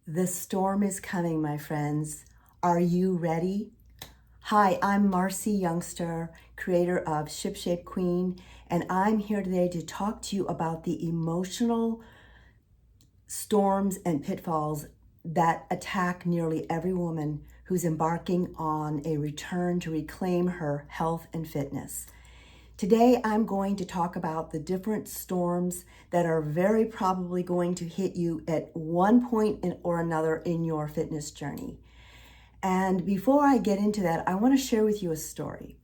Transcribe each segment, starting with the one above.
The storm is coming, my friends. Are you ready? Hi, I'm Marcy Youngster, creator of Shipshape Queen, and I'm here today to talk to you about the emotional storms and pitfalls that attack nearly every woman who's embarking on a return to reclaim her health and fitness. Today, I'm going to talk about the different storms that are very probably going to hit you at one point or another in your fitness journey. And before I get into that, I want to share with you a story.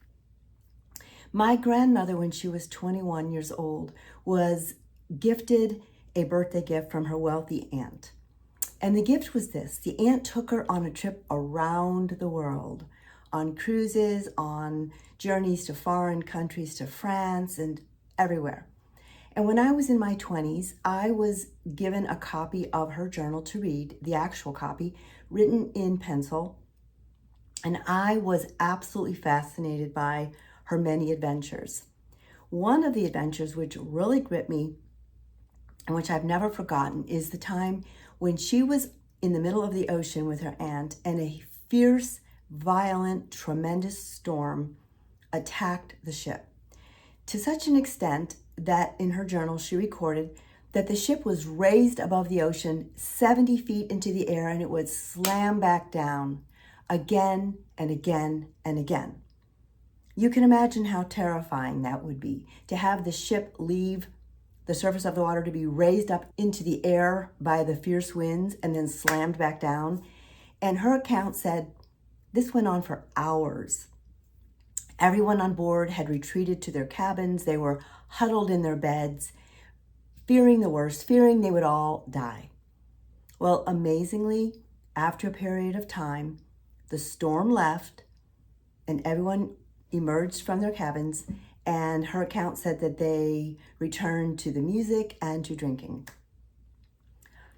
My grandmother, when she was 21 years old, was gifted a birthday gift from her wealthy aunt. And the gift was this. The aunt took her on a trip around the world, on cruises, on journeys to foreign countries, to France and everywhere. And when I was in my 20s, I was given a copy of her journal to read, the actual copy, written in pencil. And I was absolutely fascinated by her many adventures. One of the adventures which really gripped me and which I've never forgotten is the time when she was in the middle of the ocean with her aunt and a fierce, violent, tremendous storm attacked the ship. To such an extent that in her journal she recorded that the ship was raised above the ocean 70 feet into the air and it would slam back down again and again and again. You can imagine how terrifying that would be to have the ship leave the surface of the water, to be raised up into the air by the fierce winds and then slammed back down. And her account said this went on for hours. Everyone on board had retreated to their cabins. They were huddled in their beds, fearing the worst, fearing they would all die. Well, amazingly, after a period of time, the storm left and everyone emerged from their cabins, and her account said that they returned to the music and to drinking.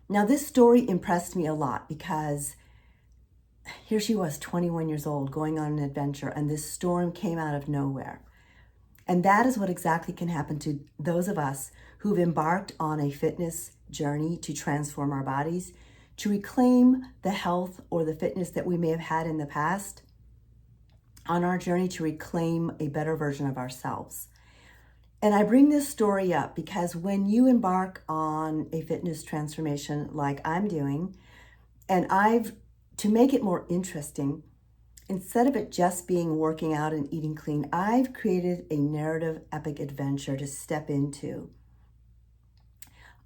Now, this story impressed me a lot because here she was, 21 years old, going on an adventure, and this storm came out of nowhere. And that is what exactly can happen to those of us who've embarked on a fitness journey to transform our bodies, to reclaim the health or the fitness that we may have had in the past, on our journey to reclaim a better version of ourselves. And I bring this story up because when you embark on a fitness transformation like I'm doing, and to make it more interesting, instead of it just being working out and eating clean, I've created a narrative epic adventure to step into.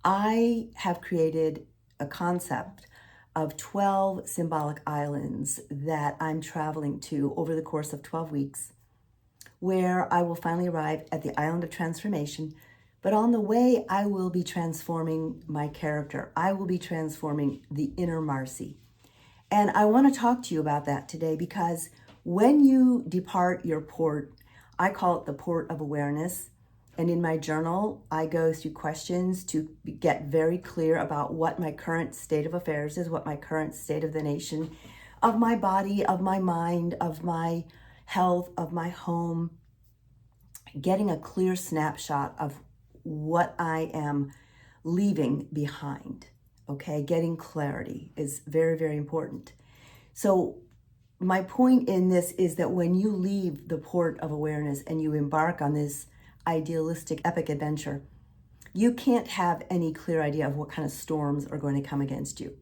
I have created a concept of 12 symbolic islands that I'm traveling to over the course of 12 weeks, where I will finally arrive at the island of transformation. But on the way, I will be transforming my character. I will be transforming the inner Marcy. And I want to talk to you about that today because when you depart your port, I call it the port of awareness. And in my journal, I go through questions to get very clear about what my current state of affairs is, what my current state of the nation, of my body, of my mind, of my health, of my home, getting a clear snapshot of what I am leaving behind. Okay, getting clarity is very, very important. So my point in this is that when you leave the port of awareness and you embark on this idealistic epic adventure, you can't have any clear idea of what kind of storms are going to come against you.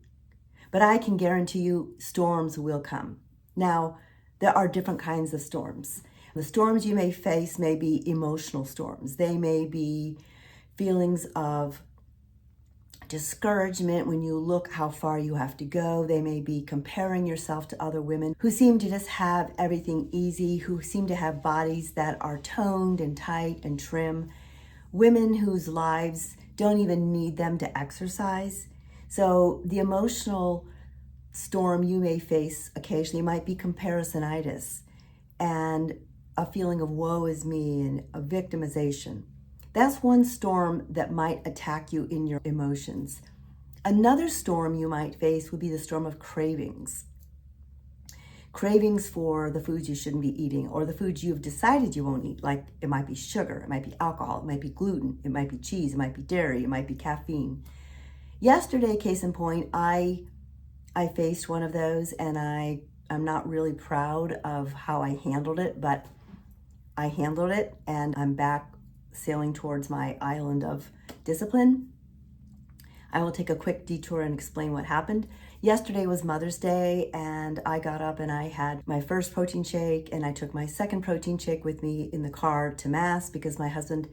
But I can guarantee you storms will come. Now, there are different kinds of storms. The storms you may face may be emotional storms. They may be feelings of discouragement when you look how far you have to go. They may be comparing yourself to other women who seem to just have everything easy, who seem to have bodies that are toned and tight and trim, women whose lives don't even need them to exercise. So the emotional storm you may face occasionally might be comparisonitis and a feeling of woe is me and a victimization. That's one storm that might attack you in your emotions. Another storm you might face would be the storm of cravings. Cravings for the foods you shouldn't be eating or the foods you've decided you won't eat. Like it might be sugar, it might be alcohol, it might be gluten, it might be cheese, it might be dairy, it might be caffeine. Yesterday, case in point, I I faced one of those, and I'm not really proud of how I handled it, but I handled it, and I'm back sailing towards my island of discipline. I will take a quick detour and explain what happened. Yesterday was Mother's Day, and I got up and I had my first protein shake, and I took my second protein shake with me in the car to Mass because my husband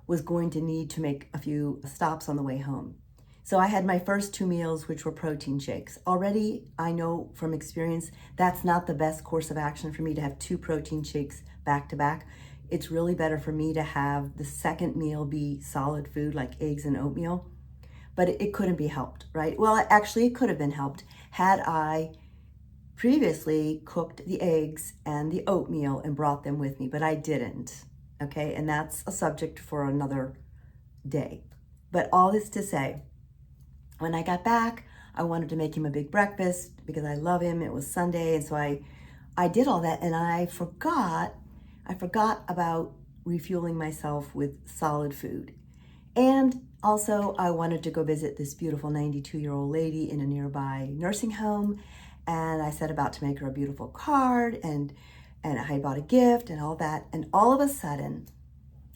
was going to need to make a few stops on the way home. So I had my first 2 meals, which were protein shakes. Already, I know from experience, that's not the best course of action for me to have 2 protein shakes back to back. It's really better for me to have the second meal be solid food like eggs and oatmeal. But it couldn't be helped, right? Well, actually, it could have been helped had I previously cooked the eggs and the oatmeal and brought them with me, but I didn't, okay? And that's a subject for another day. But all this to say, when I got back, I wanted to make him a big breakfast because I love him. It was Sunday, and so I did all that, and I forgot about refueling myself with solid food. And also, I wanted to go visit this beautiful 92-year-old lady in a nearby nursing home, and I set about to make her a beautiful card, and I bought a gift and all that. And all of a sudden,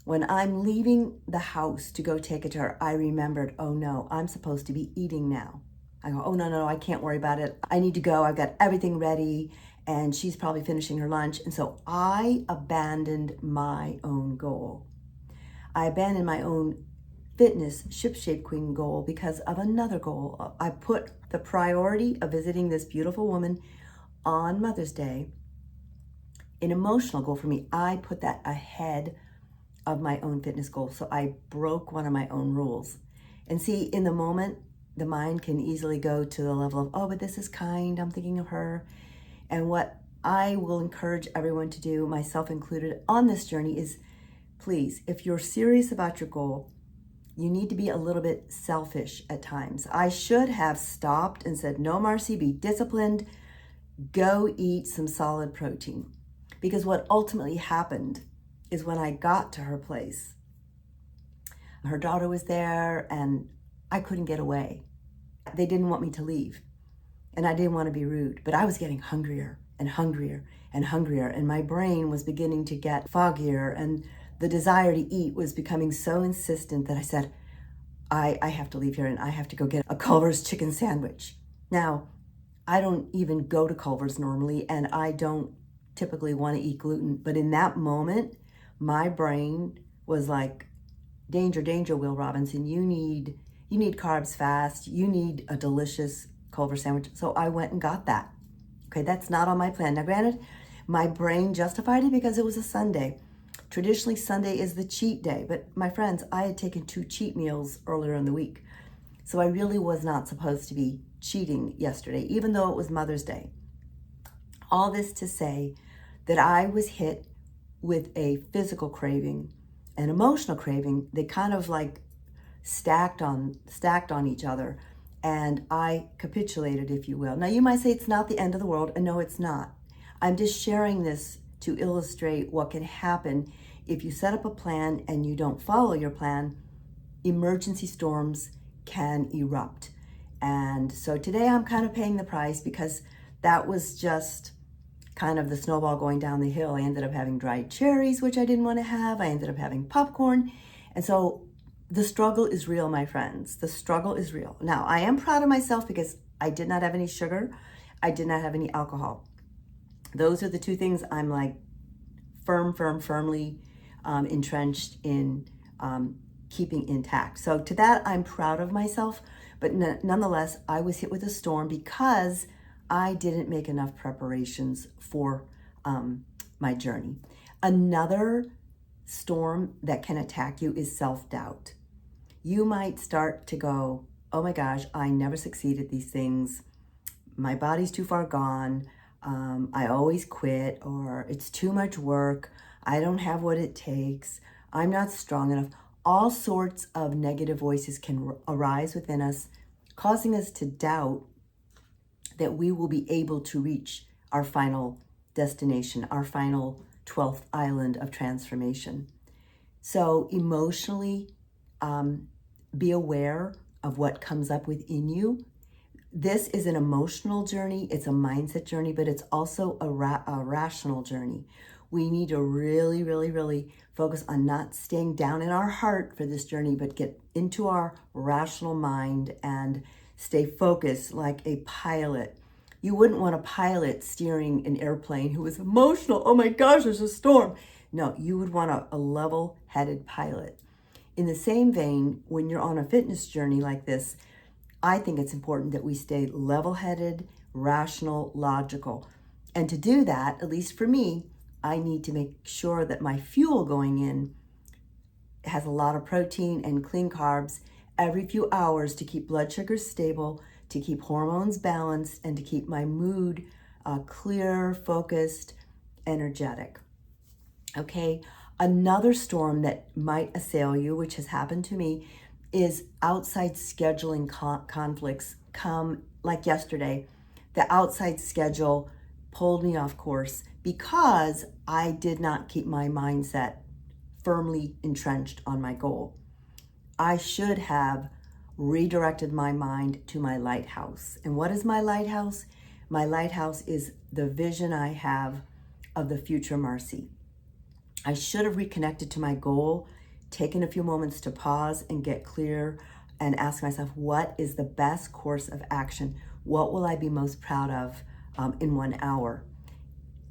when I'm leaving the house to go take it to her, I remembered, oh no, I'm supposed to be eating now. I go, oh no, I can't worry about it. I need to go. I've got everything ready, and she's probably finishing her lunch. And so I abandoned my own goal. I abandoned my own fitness shipshape queen goal because of another goal. I put the priority of visiting this beautiful woman on Mother's Day, an emotional goal for me. I put that ahead of my own fitness goal. So I broke one of my own rules. And see, in the moment, the mind can easily go to the level of, oh, but this is kind, I'm thinking of her. And what I will encourage everyone to do, myself included, on this journey is, please, if you're serious about your goal, you need to be a little bit selfish at times. I should have stopped and said, no, Marcy, be disciplined. Go eat some solid protein. Because what ultimately happened is when I got to her place, her daughter was there and I couldn't get away. They didn't want me to leave, and I didn't want to be rude, but I was getting hungrier and hungrier and hungrier, and my brain was beginning to get foggier, and the desire to eat was becoming so insistent that I said, I have to leave here and I have to go get a Culver's chicken sandwich. Now, I don't even go to Culver's normally, and I don't typically want to eat gluten, but in that moment, my brain was like, danger, danger, Will Robinson, you need carbs fast, you need a delicious Culver sandwich. So I went and got that. Okay, that's not on my plan. Now granted, my brain justified it because it was a Sunday. Traditionally, Sunday is the cheat day, but my friends, I had taken 2 cheat meals earlier in the week. So I really was not supposed to be cheating yesterday, even though it was Mother's Day. All this to say that I was hit with a physical craving, an emotional craving. They kind of like stacked on each other, and I capitulated, if you will. Now you might say it's not the end of the world, and no, it's not. I'm just sharing this to illustrate what can happen if you set up a plan and you don't follow your plan. Emergency storms can erupt. And so today I'm kind of paying the price because that was just kind of the snowball going down the hill. I ended up having dried cherries, which I didn't want to have. I ended up having popcorn. And so the struggle is real, my friends. The struggle is real. Now, I am proud of myself because I did not have any sugar. I did not have any alcohol. Those are the 2 things I'm like firmly entrenched in keeping intact. So to that, I'm proud of myself. But nonetheless, I was hit with a storm because I didn't make enough preparations for my journey. Another storm that can attack you is self-doubt. You might start to go, oh my gosh, I never succeed at these things. My body's too far gone. I always quit, or it's too much work. I don't have what it takes. I'm not strong enough. All sorts of negative voices can arise within us, causing us to doubt that we will be able to reach our final destination, our final 12th island of transformation. So emotionally, be aware of what comes up within you. This is an emotional journey, it's a mindset journey, but it's also a rational journey. We need to really, really, really focus on not staying down in our heart for this journey, but get into our rational mind and stay focused like a pilot. You wouldn't want a pilot steering an airplane who is emotional. Oh my gosh, there's a storm. No, you would want a level-headed pilot. In the same vein, when you're on a fitness journey like this, I think it's important that we stay level-headed, rational, logical. And to do that, at least for me, I need to make sure that my fuel going in has a lot of protein and clean carbs every few hours to keep blood sugars stable, to keep hormones balanced, and to keep my mood clear, focused, energetic. Okay, another storm that might assail you, which has happened to me, is outside scheduling conflicts come like yesterday. The outside schedule pulled me off course because I did not keep my mindset firmly entrenched on my goal. I should have redirected my mind to my lighthouse. And what is my lighthouse? My lighthouse is the vision I have of the future Marcy. I should have reconnected to my goal, taken a few moments to pause and get clear and ask myself, what is the best course of action? What will I be most proud of in 1 hour?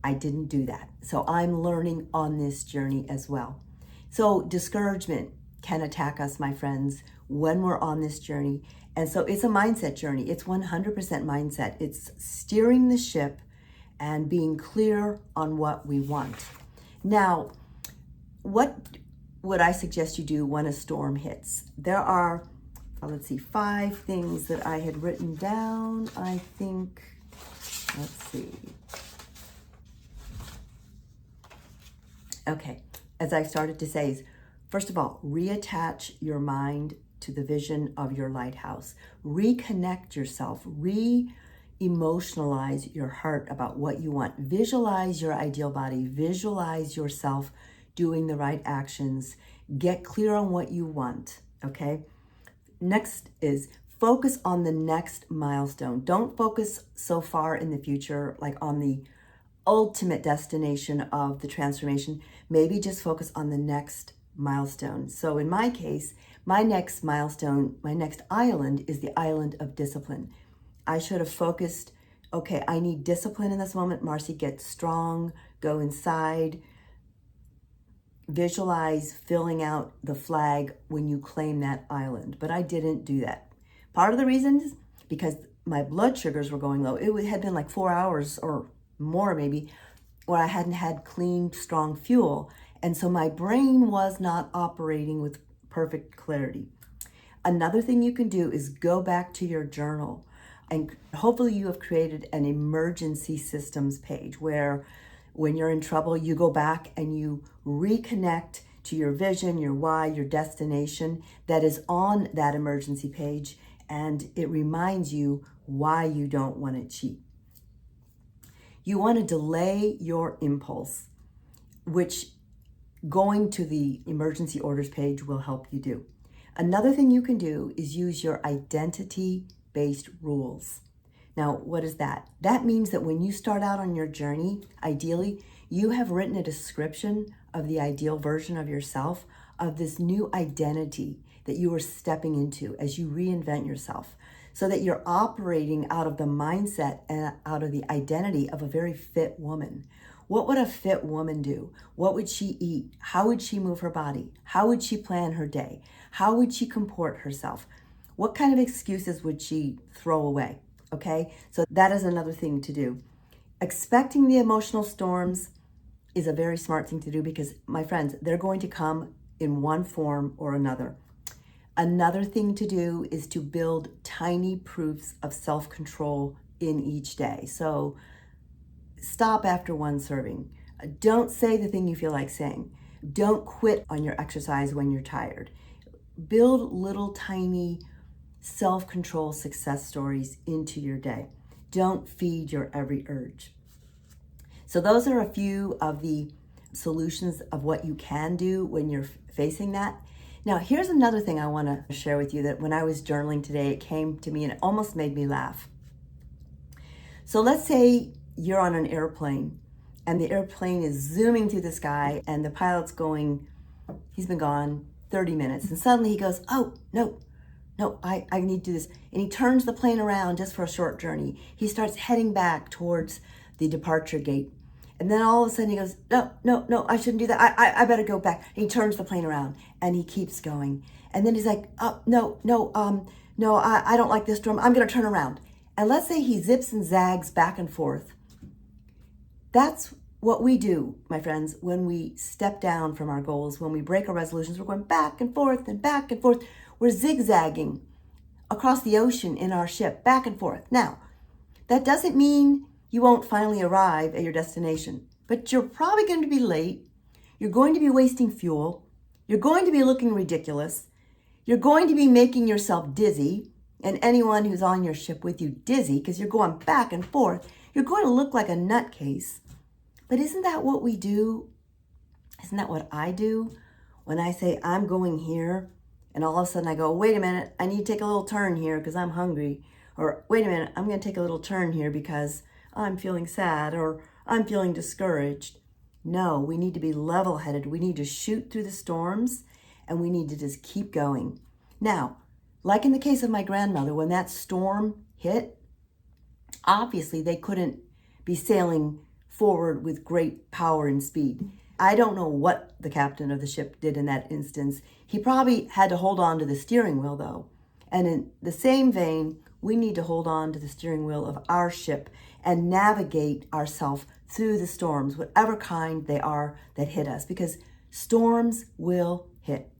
I didn't do that. So I'm learning on this journey as well. So discouragement can attack us, my friends, when we're on this journey. And so it's a mindset journey. It's 100% mindset. It's steering the ship and being clear on what we want. Now, what would I suggest you do when a storm hits? There are, let's see, 5 things that I had written down. I think, let's see. Okay, as I started to say, is first of all, reattach your mind to the vision of your lighthouse. Reconnect yourself, re-emotionalize your heart about what you want. Visualize your ideal body, visualize yourself doing the right actions. Get clear on what you want, okay? Next is focus on the next milestone. Don't focus so far in the future, like on the ultimate destination of the transformation. Maybe just focus on the next milestone. So in my case, my next milestone, my next island is the island of discipline. I should have focused, okay, I need discipline in this moment. Marcy, get strong, go inside, visualize filling out the flag when you claim that island. But I didn't do that. Part of the reason is because my blood sugars were going low. It had been like 4 hours or more maybe where I hadn't had clean, strong fuel. And so my brain was not operating with perfect clarity. Another thing you can do is go back to your journal, and hopefully you have created an emergency systems page where when you're in trouble, you go back and you reconnect to your vision, your why, your destination that is on that emergency page, and it reminds you why you don't want to cheat. You want to delay your impulse, which going to the emergency orders page will help you do. Another thing you can do is use your identity-based rules. Now, what is that? That means that when you start out on your journey, ideally, you have written a description of the ideal version of yourself, of this new identity that you are stepping into as you reinvent yourself, so that you're operating out of the mindset and out of the identity of a very fit woman. What would a fit woman do? What would she eat? How would she move her body? How would she plan her day? How would she comport herself? What kind of excuses would she throw away? Okay, so that is another thing to do. Expecting the emotional storms is a very smart thing to do because, my friends, they're going to come in one form or another. Another thing to do is to build tiny proofs of self-control in each day. So stop after one serving. Don't say the thing you feel like saying. Don't quit on your exercise when you're tired. Build little tiny self-control success stories into your day. Don't feed your every urge. So those are a few of the solutions of what you can do when you're facing that. Now, here's another thing I want to share with you that when I was journaling today, it came to me and it almost made me laugh. So let's say you're on an airplane and the airplane is zooming through the sky and the pilot's going, he's been gone 30 minutes. And suddenly he goes, oh, no, I need to do this. And he turns the plane around just for a short journey. He starts heading back towards the departure gate. And then all of a sudden he goes, no, I shouldn't do that. I better go back. And he turns the plane around and he keeps going. And then he's like, oh, no, I don't like this storm. I'm going to turn around. And let's say he zips and zags back and forth. That's what we do, my friends, when we step down from our goals, when we break our resolutions. We're going back and forth and back and forth. We're zigzagging across the ocean in our ship, back and forth. Now, that doesn't mean you won't finally arrive at your destination, but you're probably going to be late. You're going to be wasting fuel. You're going to be looking ridiculous. You're going to be making yourself dizzy, and anyone who's on your ship with you dizzy because you're going back and forth. You're going to look like a nutcase. But isn't that what we do? Isn't that what I do when I say I'm going here? And all of a sudden I go, wait a minute, I need to take a little turn here because I'm hungry. Or wait a minute, I'm going to take a little turn here because I'm feeling sad or I'm feeling discouraged. No, we need to be level-headed. We need to shoot through the storms and we need to just keep going. Now, like in the case of my grandmother, when that storm hit, obviously they couldn't be sailing forward with great power and speed. I don't know what the captain of the ship did in that instance. He probably had to hold on to the steering wheel though. And in the same vein, we need to hold on to the steering wheel of our ship and navigate ourselves through the storms, whatever kind they are that hit us, because storms will hit.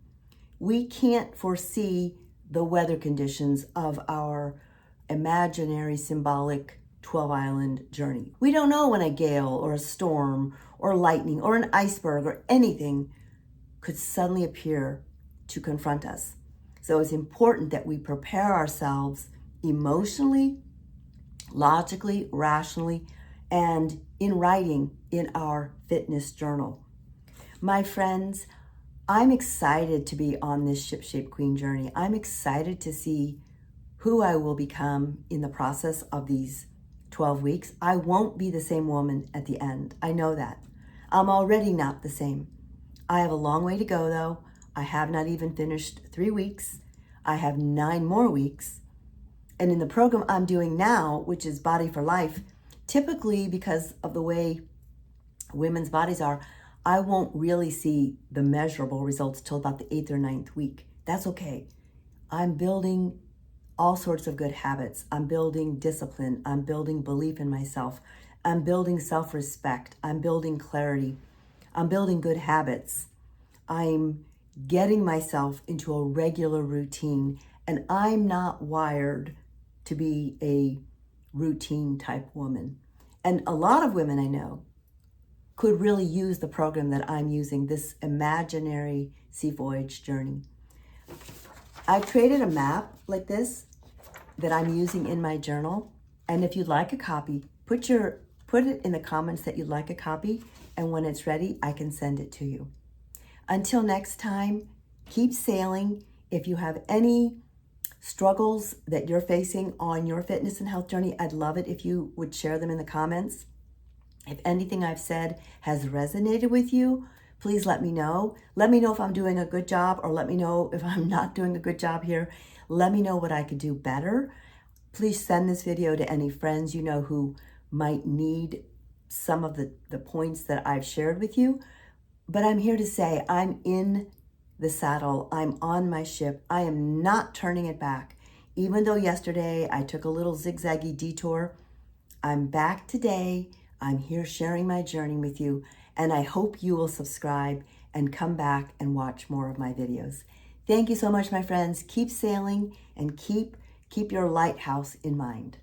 We can't foresee the weather conditions of our imaginary symbolic 12-island journey. We don't know when a gale or a storm or lightning or an iceberg or anything could suddenly appear to confront us. So it's important that we prepare ourselves emotionally, logically, rationally, and in writing in our fitness journal. My friends, I'm excited to be on this Ship-Shape Queen journey. I'm excited to see who I will become in the process of these 12 weeks. I won't be the same woman at the end. I know that. I'm already not the same. I have a long way to go though. I have not even finished 3 weeks. I have 9 more weeks. And in the program I'm doing now, which is Body for Life, typically because of the way women's bodies are, I won't really see the measurable results till about the 8th or 9th week. That's okay. I'm building all sorts of good habits. I'm building discipline. I'm building belief in myself. I'm building self-respect. I'm building clarity. I'm building good habits. I'm getting myself into a regular routine, and I'm not wired to be a routine type woman. And a lot of women I know could really use the program that I'm using, this imaginary sea voyage journey. I've created a map like this that I'm using in my journal. And if you'd like a copy, put it in the comments that you'd like a copy. And when it's ready, I can send it to you. Until next time, keep sailing. If you have any struggles that you're facing on your fitness and health journey, I'd love it if you would share them in the comments. If anything I've said has resonated with you, please let me know. Let me know if I'm doing a good job, or let me know if I'm not doing a good job here. Let me know what I could do better. Please send this video to any friends you know who might need some of the points that I've shared with you. But I'm here to say I'm in the saddle. I'm on my ship. I am not turning it back. Even though yesterday I took a little zigzaggy detour, I'm back today. I'm here sharing my journey with you, and I hope you will subscribe and come back and watch more of my videos. Thank you so much, my friends. Keep sailing and keep your lighthouse in mind.